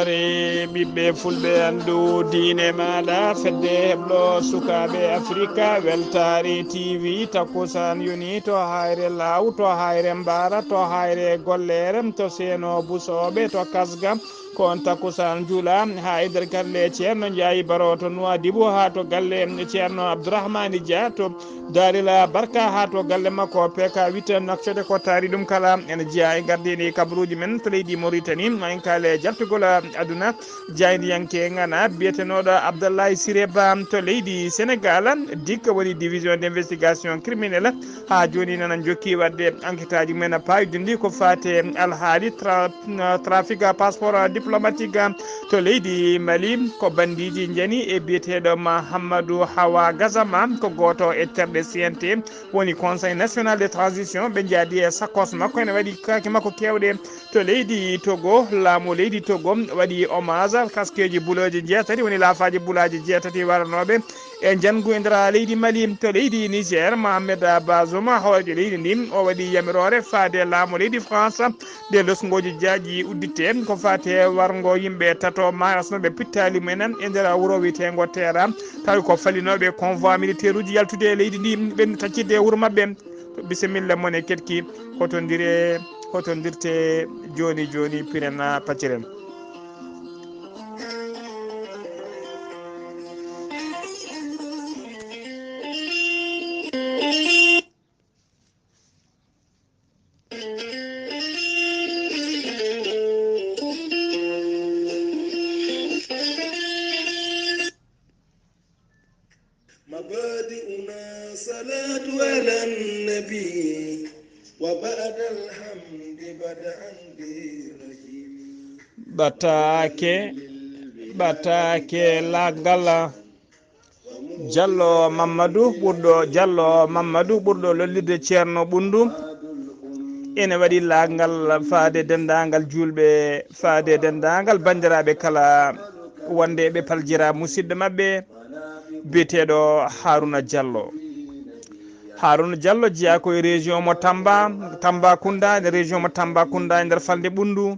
hare ɓiɓɓe fulɓe andu diine maɗa fedde heblo sukaɓe africa weltare tv takkusan yoni to hayre law to hayre mbara to hayre gollere to seno busoɓe to kasga ko on takkusan juula ha e nder galle ceerno Ndiaye Baro to Nouadhibou ha to galle ceerno Abdourahmane Dia to Darila Barka ha to galle makko PK 8 nakkede ko taari ɗum kala ene jeeya e gardini kabaruji men to leydi Mauritanie en kale jaltugol aduna jaydiyanke ngana biyetenoɗo Abdoulaye Siré Ba to leydi Sénégal dikka woni division d' investigation criminelle ha joni nana jokki wadde enquête aji men payidindi ko fate alhaali trafic passeport diplomatique to leydi Mali ko bandiji jani e biyeteɗo Mahamadou Hawa Gazama ko goto e terɗe CNT woni conseil national de transition ɓe jaadi e sakkos makko ene waɗi kake makko kewɗe to leydi Togo laamu leydi Togo waɗi hommage kaskeji buloji jeetati woni laafaji bulaji jeetati waranoɓe e jangu e nder leydi Mali to leydi Niger Mohamed Bazoum horejo leydi ndi o waɗi yamirore faade laamu leydi France de losgoji jaaji uddite ko fate wargo yimɓe tato marasnoɓe pittali mumen e nder wuuro wiyetego Terra tawi ko falinoɓe convoi militaire uji yaltude e leydi ndi ɓen taccide wuuro mabɓe bisimilla moon e ketki hotondirte joni joni pirena pacciren مبادئنا صلاة على النبي وبعد الحمد بدءا برحيم ɓatake laggal Diallo Mamadou ɓurɗo lollirde ceerno ɓundu ene waɗi laagal faade dendagal julɓe faade dendagal bandiraɓe kala wondeɓe paljira musidɗo mabɓe biyeteɗo Harouna Diallo jeeya koye région mo Tambacounda nder région mo Tambacounda e nder falde ɓundu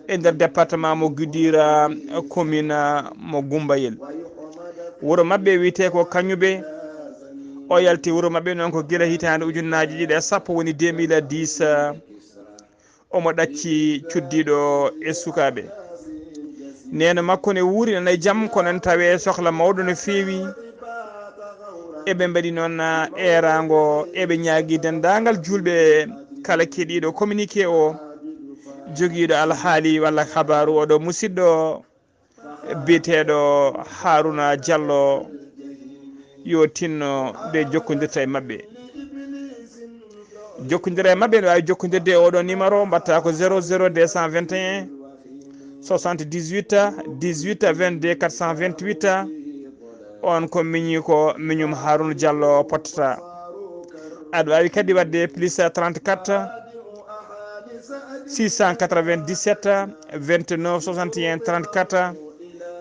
e nder département mo Goudira commune mo Gumbayel wuuro mabɓe wiyete ko Kañuɓe o yalti wuuro mabɓe noon ko guila hitande ujunnaji ɗiɗi e sappo woni 2010 omo ɗacci cuddiɗo e sukaɓe neno makko ne wuuri nanayi jaam kono en tawe sohla mawɗo no feewi eɓe mbaɗi noon erago eɓe ñaagui dendagal julɓe kala keeɗiɗo communiqué o joguiɗo alhaali walla habaru oɗo musidɗo biyeteɗo Harouna Diallo yo tinno nde jokkodirta e mabɓe jokkodira e mabɓe ne wawi jokkodirde oɗo numéro mbatta ko 00 221 78 18 22 428 on ko miñi ko miñum Harouna Diallo pottata aɗa wawi kadi wadde plus 34 697 29 61 34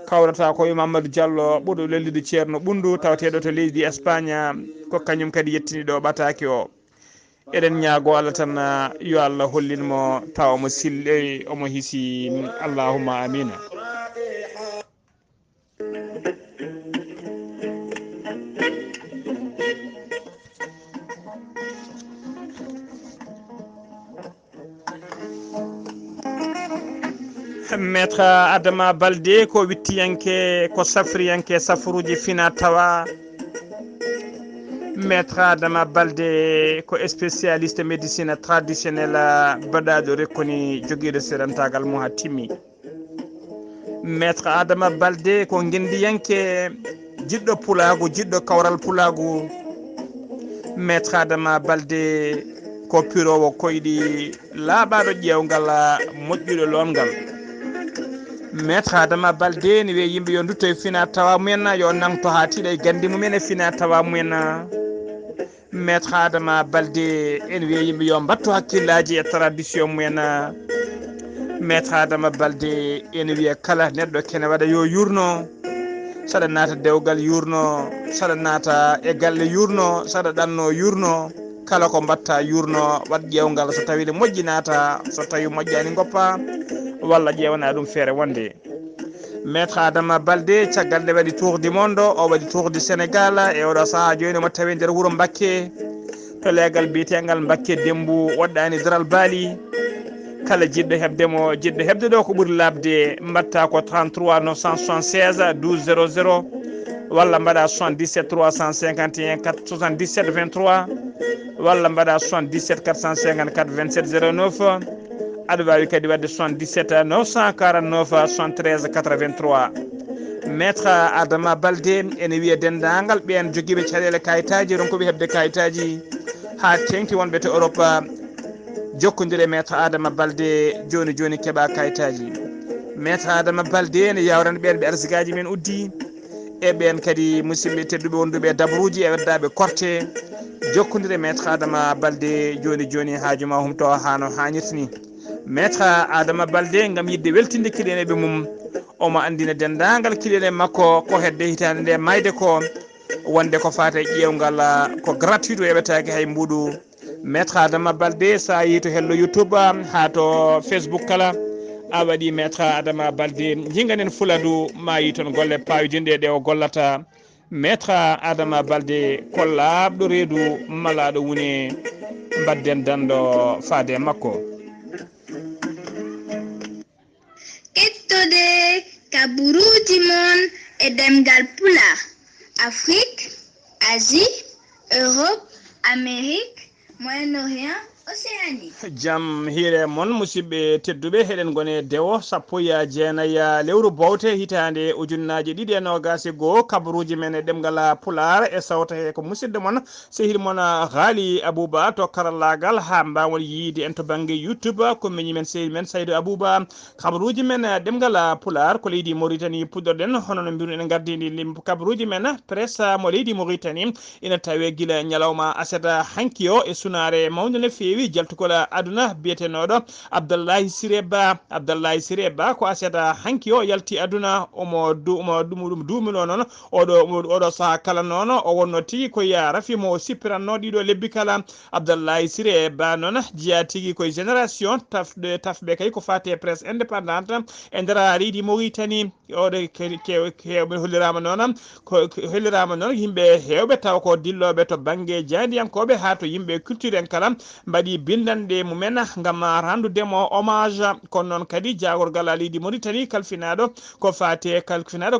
kawrata koye Mamadou Diallo ɓuurɗo lellude ceerno ɓundu tawateɗo to leydi Espagne ko kañum kadi yettiniɗo ɓataki o eɗen ñaago Allah tan yo Allah hollinmo taw omo sille omo hiisi allahumma amina maître Adama Baldé ko wittiyanke ko safriyanke safaruji fina tawa maître Adama Baldé ko spécialiste médecine traditionnelle baɗaɗo rekkoni joguiɗo serantagal mo ha timmi maître Adama Baldé ko guendiyanke jiɗɗo pulagu jiɗɗo kawral pulagu maître Adama Baldé ko pirowo koyɗi laaɓaɗo ƴewgal moƴƴuɗo longal maître Adama Baldé ne wiya yimɓe yo dutto e fina tawa mumen yo nangto ha tiiɗa e gandi mumen e fina tawa mumen maître Adama Baldé ene wiya yimɓe yo mbattu hakkillaji e tradition mumen maître Adama Baldé ene wiya kala neɗɗo kene waɗa yo yurno saɗa naata dewgal yurno saɗa naata e galle yurno saɗa ɗanno yurno kala ko mbatta yurno waɗ ƴewgal so tawi ne moƴƴi naata so tawi moƴƴani goppa walla ƴewana ɗum feere wonde maître Adama Baldé caggal nde waɗi tour du monde o waɗi tour du Sénégal e oɗo saaha joni mo tawi nder wuuro Mbacké to leegal biyetegal Mbacké Dembu woɗɗani Daral Bali kala jiɗɗo hebdemo jiɗɗo hebde ɗo ko ɓuuri labde mbatta ko 33 976 12 00 walla mbaɗa 77 351 77 23 walla mbaɗa 77 454 27 09 aɗa wawi kadi wadde 77 949 73 83 maître Adama Baldé ene wiya dendagal ɓen joguiɓe caɗele kayitaji ronkoɓe hebde kayitaji ha tengti wonɓe to Europe jokkodire maître Adama Baldé joni joni keeɓa kayitaji maître Adama Baldé ne yawrani ɓen ɓe arsiguaji men uddi e ɓen kadi musidɓe tedduɓe wonduɓe dabruji e weddaɓe korte jokkodire maître Adama Baldé joni joni haajuma humto hano hannirta ni maître Adama Baldé gam yidde weltinde kiɗeneɓe mum omo andina dendagal kiɗene makko ko hedde hitande nde mayde ko wonde ko fate ƴewgal ko gratuit o yeɓetake hay mbuɗu maître Adama Baldé sa yi to hello YouTube ha to Facebook kala a waɗi maître Adama Baldé jinganen Fuladu ma yi toon golle pawidinde ɗe o gollata maître Adama Baldé ko laaɓɗo reedu malaɗo woni mbadden dando faade makko Ettode kaburuji mon e demgal pula Afrique, Asie, Europe, Amérique, Moyen-Orient, Océanie. Jam hiire mon musidɓe tedduɓe heɗen gone dewo sappo ya jeenaya lewru bowte hitande ujunnaji ɗiɗi e nogasi goho kabaruji men e ɗemgal pular e sawta he ko musidɗo mon sehil mon Haali Abouba to karallagal ha mbawon yiide en to banggue YouTube ko meñi men sehil men Saydou Abouba kabaruji men ɗemgal pular ko leydi Mauritanie puɗɗorɗen hono no mbiru en gardidi lim kabaruji men presse mo leydi Mauritanie ina tawe guila ñalawma aseta hanki o e sunare mawde no fewi jaltugol aduna biyetenoɗo Abdallahi Siré Ba ko aseta hanki o yalti aduna omo ɗum dumino noon oɗo saaha kala noon o wonno tigui ko ya rafimo o sippiranno ɗiɗo lebbi kala Abdallahi Siré Ba noon jiya tigui koye génération tafɓe kay ko fate presse indépendante e nder leydi Mauritanie oɗo hollirama noon yimɓe hewɓe taw ko dilloɓe to banggue jandiyankoɓe ha to yimɓe culture en kala mbaɗi bindanɗe mumen gam randudemo hommage kono noon kadi jagorgal leydi Mauritanie kalfinaɗo ko fate culture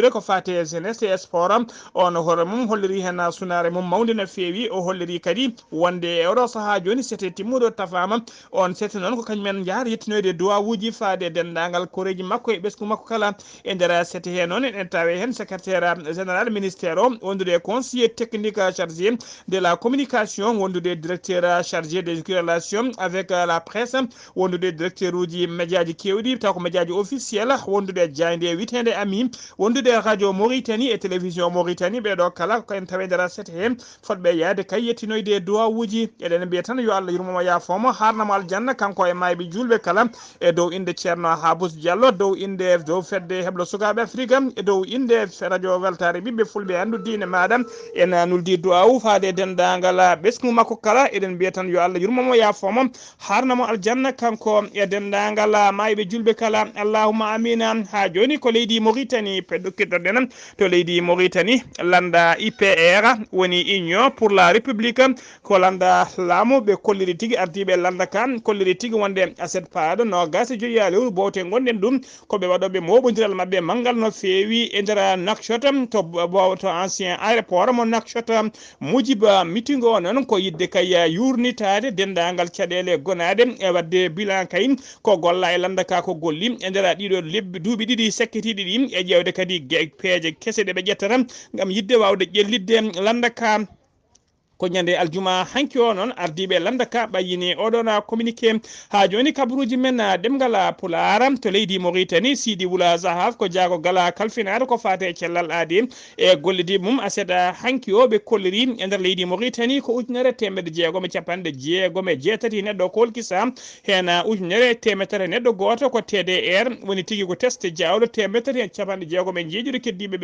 ko fate jeunesse et sport on hoore mum holliri hen sunare mum mawde no fewi o holliri kadi wonde e oɗo saaha joni sete timmuɗo tafama on sete noon ko kañumen jahata yettinoyde duwawuji faade dendagal koreji makko e ɓesgu makko kala e nder sete he noon en tawe hen secrétaire général ministère o wondude conseiller technique chargé de la communication wondude directeur chargé des relations avec la presse wondude directeur uji médiaji kewɗi taw ko médiaji officiel wondude jayde witende ami wondude radio Mauritanie et télévision Mauritanie ɓeɗo kala ko en tawe nder sete hen fotɓe yaade kay yettinoyde duwawuji eɗen mbiya tan yo Allah yurmomo yafomo harnamo aljanna kanko e mayɓe julɓe kala e dow inde ceerno Habous Diallo dow fedde heblo sukaɓe Afrique e dow inde radio weltare ɓiɓɓe fulɓe andu diine maɗa en nuldi duwawu faade dendagal ɓesgu makko kala eɗen mbiya tan yo Allah yurmomo yafomo harnamo aljanna kanko e dendagal mayɓe julɓe kala allahumma amina ha joni ko leydi Mauritanie peɗɗokkiɗɗoɗen to leydi Mauritanie landa IPR woni Union pour la République ko landa laamu ɓe kolliri tigui ardiɓe landa kan kolliri tigui wonde aset paɗo no gasi joyiya lewru bowte gonɗen ɗum koɓe waɗoɓe moɓodiral mabɓe manggal no fewi e nder Nouakchott to ancien aéroport mo Nouakchott mujiba meeting o noon ko yidde kay yurnitade dendagal caɗele gonade e wadde bilan kayin ko golla e landa ka ko golli e nder ɗiɗo lebbi duuɓi ɗiɗi sekkitiɗi ɗi e ƴewde kadi peeje kese ɗe ɓe ƴettata gam yidde wawde ƴellidde landa ka ko ñande aljuma hanki o noon ardiɓe landa ka ɓayini oɗon communiqué ha joni kabaruji men ɗemgal pular to leydi Mauritanie Sidi Wula Zahaf ko jaago gala kalfinade ko fate cellal aadi e gollidi mum aseɗa hanki o ɓe kolliri e nder leydi Mauritanie ko 1960 neɗɗo kolkisa hen 1900 neɗɗo goto ko TDR woni tigui ko test jawɗo 160 jeejuɗo keddiɓe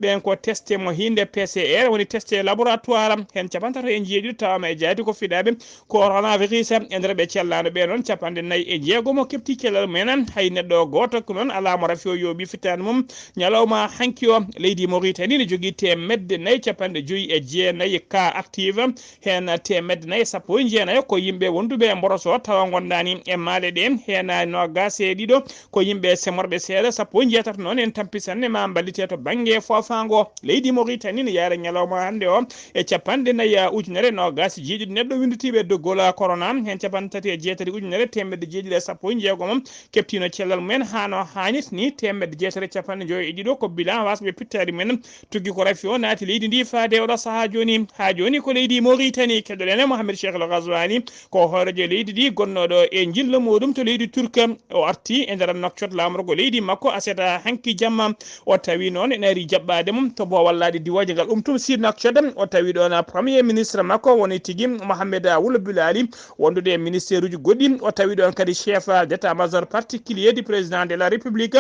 ɓen ko testé mo hinde PCR woni testé laboratoire hen 30 goto e jeeɗiɗi tawama e jaati ko fiɗaɓe coronavirus e nder ɓe cellano ɓe noon 46 mo kefti cellal mumen hay neɗɗo goto ko noon alamo rafi o yooɓi fittani mum ñalawma hanki o leydi Mauritanie ne jogui 459 cas active hen 419 ko yimɓe wonduɓe e Mboroso tawa gondani e maale ɗe hen 22 ko yimɓe semorɓe seeɗa 17 noon en tampisanne ma ballite to banggue fofango leydi Mauritanie ne yaara ñalawma hande o e 49 neɗɗo winditiɓe doggol corona hen 38 ujunere temedde jeeɗiɗi e sappo e jeegom keftino cellal mumen hano hannit ni temedde jeetere capanɗe joyi e ɗiɗo ko bilan wasɓe pittari men tuggi ko rafi o naati leydi ndi faade oɗo saaha joni ha joni ko leydi Mauritanie keɗoɗen Mohamed Cheikh El Ghazouani ko hoorejo leydi ndi gonnoɗo e jilla muɗum to leydi Turque o arti e nder nokkot lamorgo leydi makko aseta hanki jamma o tawi noon ene ari jaɓɓade mum to bo wallade diwoje ngal tum sir nokkot o tawi ɗon premier ministre makko woni tigui Mohamed Ould Bilali wondude e ministére uji goɗɗi o tawi ɗon kadi chef d'état major particulier du président de la république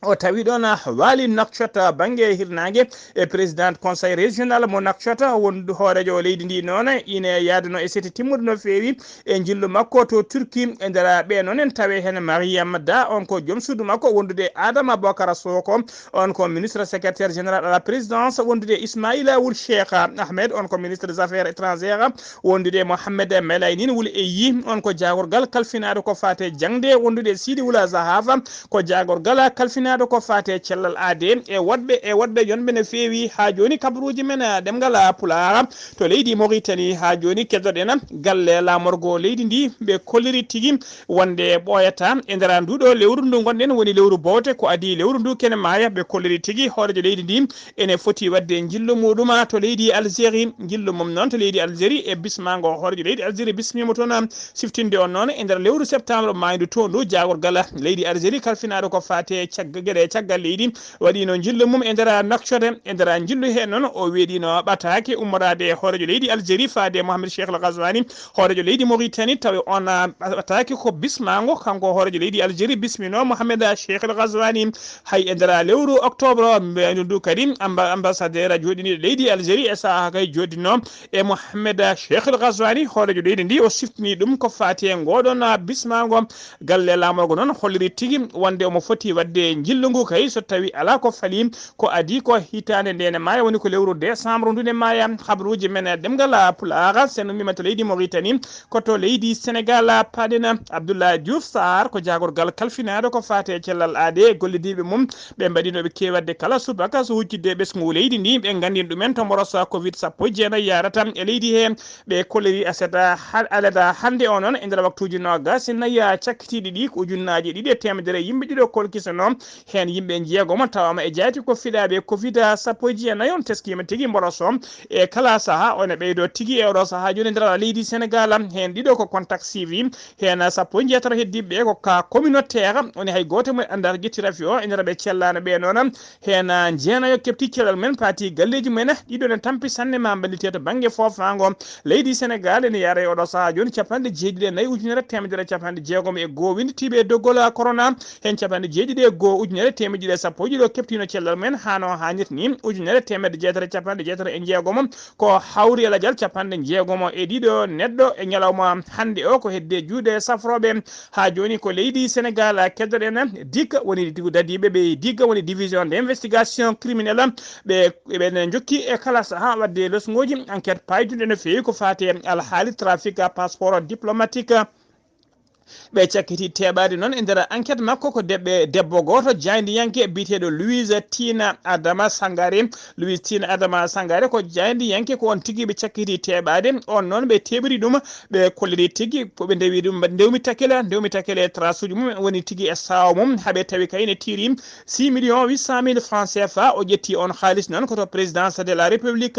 o tawi ɗon waali Nouakchott banggue hirnangue e président conseil régional mo Nouakchott wondu hoorejo leydi ndi noon ine yaadano e seti timmude no feewi e jillu makko to Turquie e nder ɓe noon en tawe hen Mariam Da on ko joom suudu makko wondude Adama Bocara Soko on ko ministre secrétaire général à la présidence wondude Ismaïla Ould Cheikh Ahmed on ko ministre des affaires étrangères wondude Mohamed Melaynin Ould Eyi on ko jagorgal kalfinade ko fate jangde wondude Sidi Ould Zahava ko jagorgal kalfinade ko fate cellal aade e wadɓe yonɓe ne feewi ha joni kabaruji men ɗemgal Pulaar to leydi Mauritanie ha joni keddoɗen galle lamorgo leydi ndi ɓe kolliri tigui wonde ɓoyata e nder nduɗo lewru ndu gonɗen woni lewru bowte ko adi lewru ndu kene maya ɓe kolliri tigui hoorejo leydi ndi ene foti wadde jillu muɗum to leydi Algérie jillu mum noon to leydi Algérie e bismago hoorejo leydi Algérie bismimo toon siftinde on noon e nder lewru septembre maydu to ndu jagorgal leydi Algérie kalfinade ko fate gueɗe caggal leydi waɗino jillu mum e nder Nouakchott e nder jillu he noon o weeɗino ɓatake ummorade hoorejo leydi Algérie faade Mohamed Cheikh El Ghazouani hoorejo leydi Mauritanie tawi on ɓatake ko bismago kanko hoorejo leydi Algérie bismino Mohamed Cheikh El Ghazouani hay e nder lewru octobre mbeɗu ndu kadi ambassadeur joɗiniɗo leydi Algérie e saaha kay joɗino e Mohamed Cheikh El Ghazouani hoorejo leydi ndi o siftini ɗum ko fati e ngoɗon bismago galle lamorgo noon holliri tigui wonde omo foti wadde jillu ngu kay so tawi ala ko faali ko adi ko hitande ndene maya woni ko lewru décembre ndune maya habaruji men ɗemgal Pulaar sen ummima to leydi Mauritanie koto leydi Sénégal paɗen Abdoulaye Diouf Sarr ko jagorgal kalfinade ko fate cellal aade gollidiɓe mum ɓe mbaɗinoɓe kewatde kala subaka so huccidde ɓesgu leydi ndi ɓe gandin ɗumen to mborosa covid 19 yarata e leydi he ɓe kolliri aseta alada hande o noon e nder waktuji nogas nayya cakkitiɗi ɗi ko ujunnaji ɗiɗi e temedere yimɓe ɗiɗo kolkisano hen yimɓe jeegom tawama e jaati ko fiɗaɓe covid 19 on teskima tigui mboroso e kala saaha one ɓeydo tigui e oɗo saaha joni nder leydi Sénégal hen ɗiɗo ko contact suivi hen 16 heddiɓe ko ka communautaire woni hay goto mo andata guettirafi o e nder ɓe cellano ɓe noon hen jeenayo kefti cellal men paati galleji mumen ɗiɗo ne tampi sanne ma ballite to banggue fofango leydi Sénégal ene yaara e oɗo saaha joni 74 ujunere temedere 60 e goho winditiɓe doggol corona hen 7 ujunere temedde ɗiɗi sappo ɗiɗo keftino cellal men hano hannit ni ujunere temedde jeetati e jeegom ko hawri e ladial 60 e ɗiɗo neɗɗo e ñalawma hande o ko hedde juuɗe safroɓe ha joni ko leydi Sénégal keddoɗen digga woni dadiɓe ɓe digga woni division d' investigation criminelle ɓe jokki e kala saaha wadde lesgoji enquête paydude no fewi ko fate alhaali trafic passeport diplomatique ɓe cakkiti teɓade noon e nder enquête makko ko debbo goto jaydiyanke biteɗo Louise Tina Adama Sangare ko jaydiyanke ko on tigui ɓe cakkiti teɓade on noon ɓe teɓiri ɗum ɓe kolliri tigui koɓe ndewi ɗum ndewmi takele trace uji mum woni tigui e sawa mum haaɓe tawi kayne tiri 6 800 000 francs CFA o ƴetti on haalis noon koto présidence de la république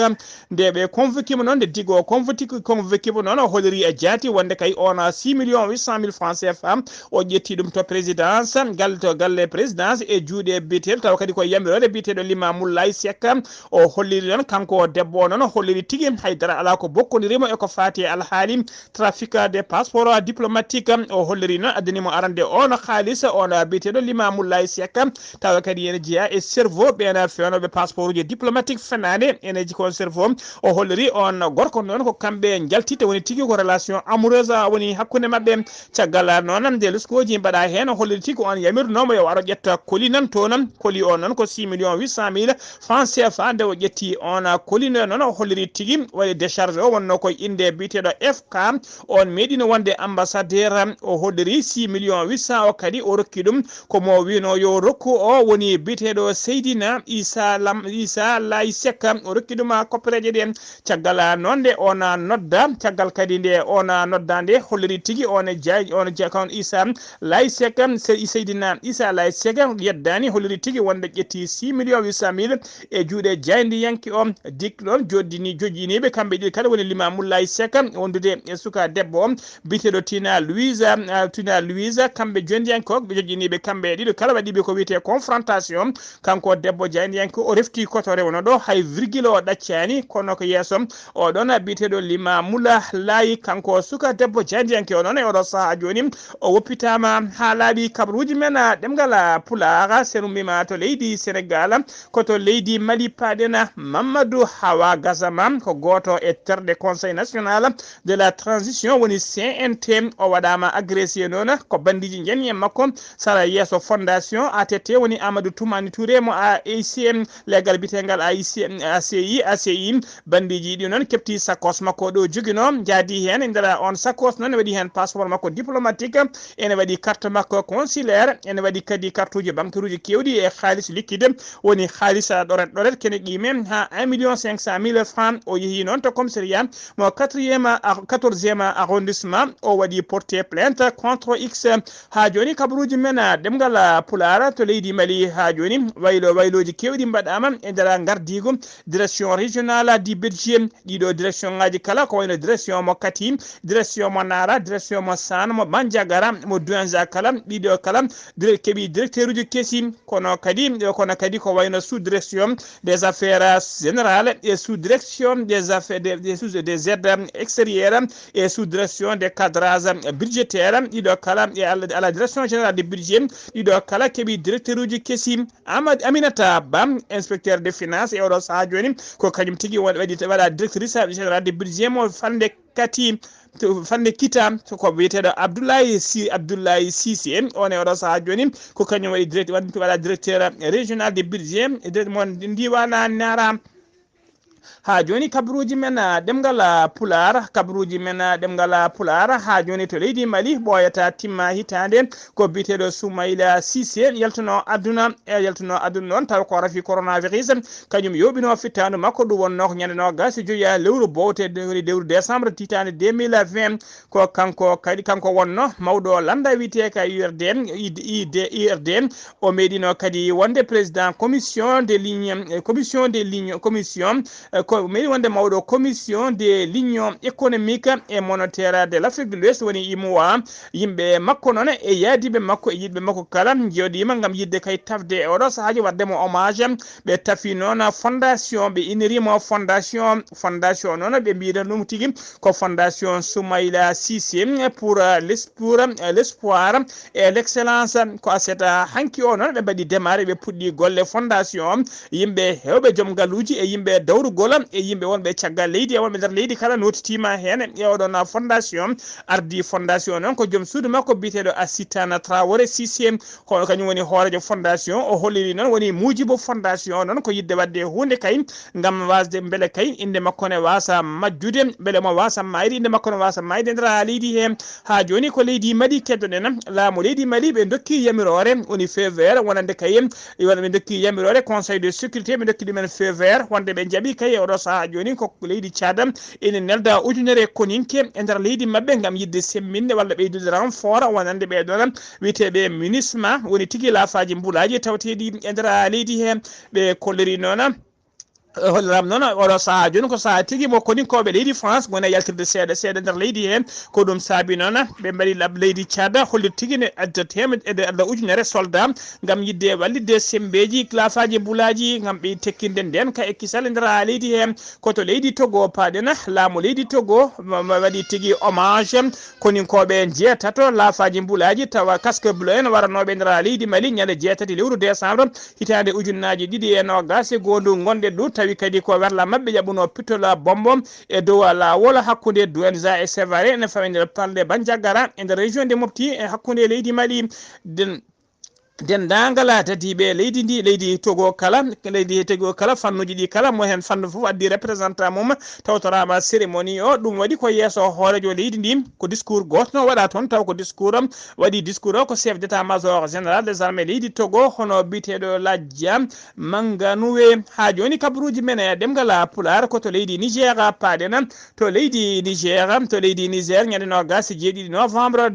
nde ɓe convoquima noon nde diggo convoquima noon o holliri e jaati wonde kay on 6 800 000 francs CFA o ƴetti ɗum to présidence galle présidence e juuɗe biyeteɗo taw kadi ko yamirode biyeteɗo Limamoulaye Seck o holliri noon kanko debbo noon holliri tigui haydara ala ko bokkodirimo e ko fati alhaali trafic des passeports diplomatiques o holliri noon addanimo arande on haalisa on biyeteɗo Limamoulaye Seck tawa kadi ene jeeya e cerveau ɓena fewnoɓe passeport uji diplomatique fenade ene jikon cerveau o holliri on gorko noon ko kamɓe jaltite woni tigui ko relation amoureuse woni hakkude mabɓe caggal noon nde luskoji mbaɗa hen holliri tigui on yamirnomo yo waro ƴetta colis nan to noon colis o noon ko 6 800 000 francs CFA nde o ƴetti on colis noon o holliri tigui waɗi décharge o wonno koye inde biteɗo FK on meeɗino wonde ambassadeur o holliri 6 800 000 o kadi o rokki ɗum komo wino yo rokku o woni biteɗo Seydina Issa Laye Seck o rokki ɗum koppereje ɗe caggal noon nde on nodda caggal kadi nde on nodda nde holliri tigui on kon Issa Laye Seck Seydina Issa Laye Seck yeddani holliri tigui wonde ƴetti 6 800 000 e juuɗe jaydiyanki o dik ɗon jojjiniɓe kamɓe ɗiɗi kala woni Limamoulaye Seck wondude e suka debbo o biteɗo Tina Louise kamɓe jondiyanki o ɓe jojjiniɓe kamɓe ɗiɗo kala waɗiɓe ko wiyete confrontation kanko debbo jaydiyanki o refti koto rewno ɗo hay virgule o ɗaccani kono ko yeeso o ɗon biteɗo Limamoulaye kanko suka debbo jaydiyanki o noon e oɗo saaha joni o woppitama ha laaɓi kabaruji men ɗemgal Pulaar senumbima to leydi Sénégal koto leydi Mali paɗen Mamadou Hawa Gassama ko goto e terɗe conseil national de la transition woni CNT o waɗama agressé noon ko bandiji jenni e makko sara yeeso fondation ATT woni Amadou Toumani Touré mo ACM legal bitegal ACI bandiji ɗi noon kepti sakos makko ɗo joguino jaadi hen e nder on sakos noon ne waɗi hen passeport makko diplomatique ene waɗi carte makko consulaire ene waɗi kadi carte uji banque uji kewɗi e halis liquide woni halis ɗoret kene qime ha 1 500 000 francs o yeehi noon to commissariat mo 14e arrondissement o waɗi porté plainte contre X ha joni kabaruji men ɗemgal Pulaar to leydi Mali ha joni wayloji kewɗi mbaɗama e nder gardigo direction régionale du budget ɗiɗo direction ngaji kala ko wayno direction mo Kati direction mo Nara direction mo San mo Bandiagara mo Douanja kala ɗiɗo kala keeɓi directeur uji keesi kono kadi ko wayno sous direction des affaires générales et sous direction des affaires des aides extérieures et sous direction des cadrages budgétaires ɗiɗo kala e à la direction générale du budget ɗiɗo kala keeɓi directeur uji keesi Aminata Bam inspecteur des finances e oɗo saaha joni ko kañum tigui waɗa directrice générale du budget mo Fande Kati fande kita ko biyeteɗo Abdoulaye Cissé on e oɗo saaha joni ko kañum waɗa directeur régional de budget mon ndiwana Nara ha joni kabaruji men ɗemgal Pulaar ha joni to leydi Mali ɓoyata timma hitande ko biteɗo Soumaïla Cissé yaltuno aduna noon taw ko rafi coronavirus kañum yoɓino fittandu makko ɗum wonno ko ñande nogas joyiya lewru bowte lewru décembre titande 2020 ko kanko wonno mawɗo landa wiyete ka URD o meɗino kadi wonde président commission ko meɗi wonde mawɗo commission de l'union économique et monétaire de l'Afrique de l'Ouest woni IMOA yimɓe makko noon e yaadiɓe makko e yiɗɓe makko kala jooɗima gam yidde kay tafde e oɗo saahaji waddemo hommage ɓe tafi noon fondation ɓe inirimo fondation noon ɓe mbiɗa ɗum tigui ko fondation Soumaïla Cissé pour l'espoir et l'excellence ko aseta hanki o noon ɓe mbaɗi démarré ɓe puɗɗi golle fondation yimɓe hewɓe joom galluji e yimɓe dawrugol e yimɓe wonɓe caggal leydi e wonɓe nder leydi kala notitima hen e oɗon fondation ardi fondation noon ko joom suudu makko biteɗo Assitana Traoré Cissé hono kañum woni hoorejo fondation o holliri noon woni mujibo fondation noon ko yidde wadde hunde kay gam wasde beele kay inde makko ne wasa majjude beele mo wasa mayde inde makko ne wasa mayde nder leydi he ha joni ko leydi Mali keddoɗen laamu leydi Mali ɓe dokki yamirore woni feu vert wonande kay ɓe dokki yamirore conseil de sécurité ɓe dokki ɗumen feu vert wonde ɓe jaaɓi kay oɗo saaha joni ko leydi Tchad ene nelda ujunere koninke e nder leydi mabɓe gam yidde semminde walla ɓeydude renfort wonande ɓeɗon wiyeteɓe MINUSMA woni tigui laafaji mbulaji tawteɗi e nder leydi he ɓe kolliri noon hollam noon oɗo saha joni ko saha tigui mo koninkoɓe leydi France gona yaltirde seeɗa nder leydi hen ko ɗum saabi noon ɓe mbaɗi laaɓa leydi Tchad holli tigui ne adda temedde adda ujunere soldat gam yidde wallide sembeji clafaji bulaji gam ɓe tekkinde nden ka ekkisal nder leydi hen koto leydi Togo paɗena laamu leydi Togo waɗi tigui hommage koninkoɓe jeetato laafaji bulaji tawa casque bleu en waranoɓe nder leydi Mali ñande 6 lewru décembre hitande ujunnaji 2020 ndu gonɗe ɗo tawi kadi ko werla mabɓe jaɓuno pitola bombo e dow lawol hakkude Douentza e Sévaré ene fawi nder parle Bandiagara e nder région de Mopti e hakkude leydi Mali dendagal tatiɓe leydi ndi leydi Togo kala fannuji ɗi kala mo hen fannu fof addi représentant mum tawtorama cérémonie o ɗum waɗi ko yesso hoorejo leydi ndi ko discours goto no waɗa toon taw ko discours waɗi discours o ko chef d'état major général des armées leydi Togo hono biteɗo Ladja Manganouwe ha joni kabaruji men e ɗemgal Pulaar ko to leydi Niger paɗena to leydi Niger ñande nogas jeeɗiɗi novembre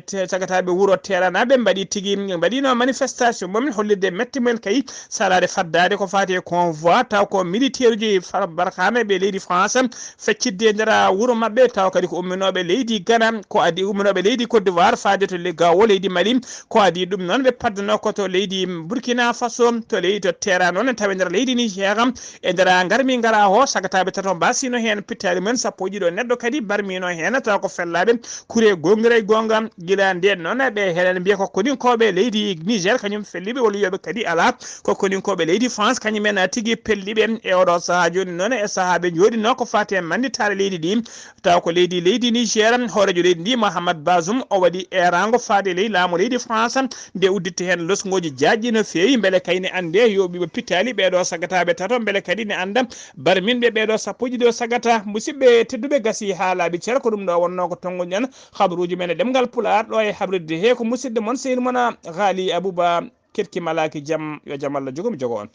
sagataɓe wuro teranaɓe mbaɗi tigui mbaɗino manifestation momin hollirde metti men kay salade faddade ko fati convoi taw ko militaire ji barkane ɓe leydi France feccitde nder wuro mabɓe taw kadi ko umminoɓe leydi Ghana ko adi umminoɓe leydi Côte d'Ivoire fade to gawo leydi Mali ko adi ɗum noon ɓe paddano ko to leydi Burkina Faso to leydi to terra noon tawi nder leydi Niger e nder garmi gara ho sagataɓe tato basino hen pittali men sappo ɗiɗo neɗɗo kadi barmino hen taw ko fellaɓe kure gongre gonga gila nden noon ɓe helen mbiya ko koninkoɓe leydi Niger kañum felliɓe walla wiyoɓe kadi ala ko koninkoɓe leydi France kañumen tigui pelliɓe e oɗo saaha joni noon e saahaɓe joɗino ko fati e manditare leydi ɗi taw ko leydi Niger hoorejo leydi ndi Mohamed Bazoum o waɗi erango faade ley laamu leydi France nde udditte hen losgoji jaajƴi no fewi beele kayne ande yoɓiɓe pittali ɓeɗo sagataɓe tato beele kadi ne anda barminɓe ɓeɗo sappoji ɗo sagata musidɓe tedduɓe gasi ha laaɓi ceer ko ɗum ɗo wonno ko tonguɗen habaruji men e ɗemgal Pulaar ɗo e habridde he ko musidɗo moon seydi moon Ghali Abouba ketki malaki jaam yo jaam Allah jogomi jogo on